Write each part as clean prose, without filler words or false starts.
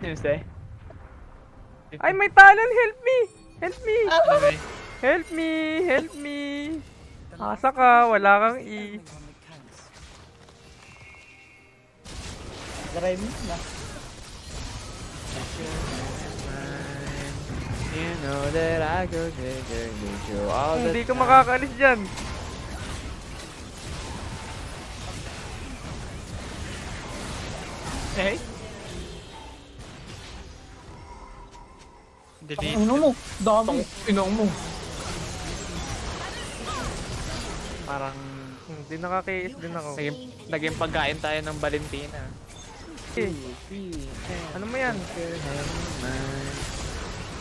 Sinister? Ay, may talon! Help me! Help me! Okay. Help me! Help me! Asa ka? Wala kang E. Drive mo na. You know that I could need you all the Hindi ka time. makakalis dyan. Eh? Delete. Ano mo? Dami. Inong mo. Parang Hindi nakakais din ako. naging pagkain tayo ng Valentina. Eh, ano mo yan?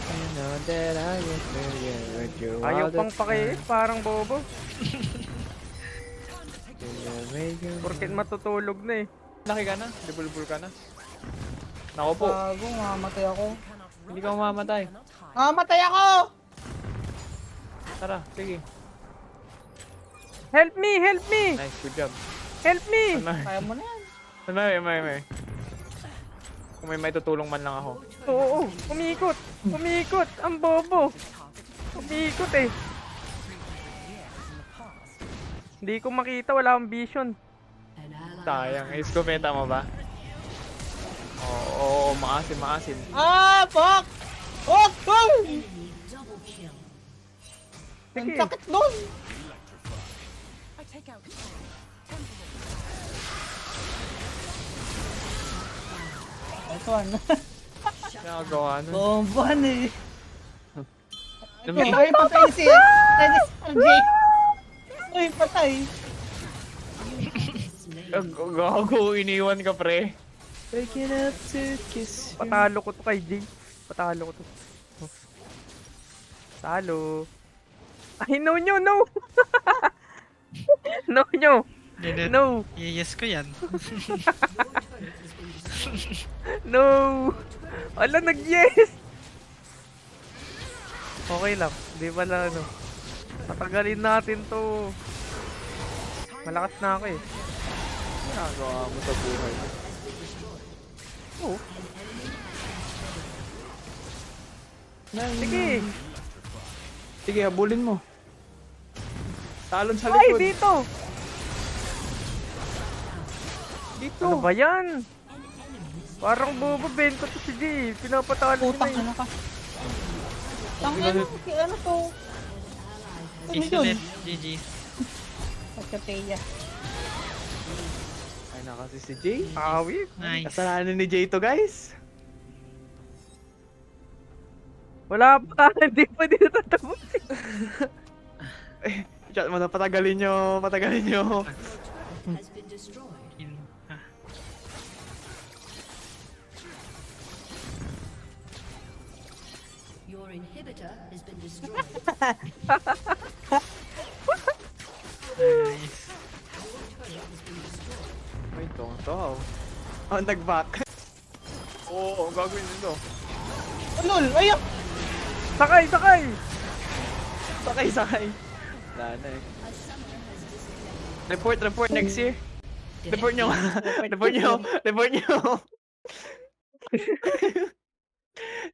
You know that I was with you Ayaw all the pang pakiis, parang bobo. time. Porket matutulog na eh. Laki ka na, dibulbul ka na. Nako po, Bago, mamatay ako. hindi ka mamamatay. Mamatay ako! Tara, sige. Help me! Help me! Nice, good job. Help me! Kaya mo na yan. May. Kung may tutulong man lang ako. Oo, umikot! Umikot! Ang bobo! Umikot eh. Hindi ko makita, wala akong vision. Sayang, is-komenta mo ba? Oo, maasin. Ah, fuck! Fuck! Fuck! Ang Sige. sakit nun! Ito ano? Nagawa nun. Bomban eh. Lumi- Ay, patay si Dennis Jay. Uy, patay. Gago, iniwan ka pre. Waking up to kiss you. Patalo ko to kay Jay. Patalo ko to. Talo. Ay, no nyo, no! No nyo! Delete. No! Yes ko yan. No! Ala, nag-yes! Okay lang. Di ba lang ano. Patagalin natin to. Malakas na ako eh. Nagawa mo sa buhay. Oo. Sige! Sige, habulin mo. Talon sa Ay, likod. dito! Dito. Ano ba yan? Parang bobo, Ben ko to si Jay. Pinapatalo Putang sila ano eh. ka. Tangin mo, ano to? Ano Is yun? ulit. GG. Pagkateya. Ay na kasi si Jay. Awit. Nice. Kasalanan ni Jay to guys. Wala pa, hindi pa dito tatapos. Chat mo na, patagalin nyo. Kill. Ah. Your inhibitor has been destroyed. Nice. Wait, to. Oh, nag-back. Oo, ang gagawin nito. Oh, lol! Ayaw! Sakay, sakay! Sakay. Wala na eh. Report next year. Report nyo. Report nyo.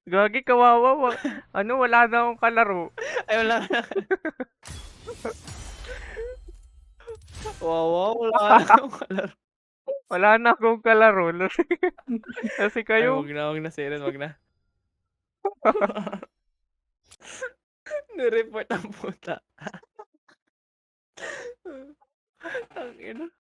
Gagi, kawawa. Ano, wala na akong kalaro. Ay, wala na. Wow, wala na. Wala na akong kalaro. Kasi Ay, kayo, wag na, Seren, wag na. Nireport ang puta. Ang ina.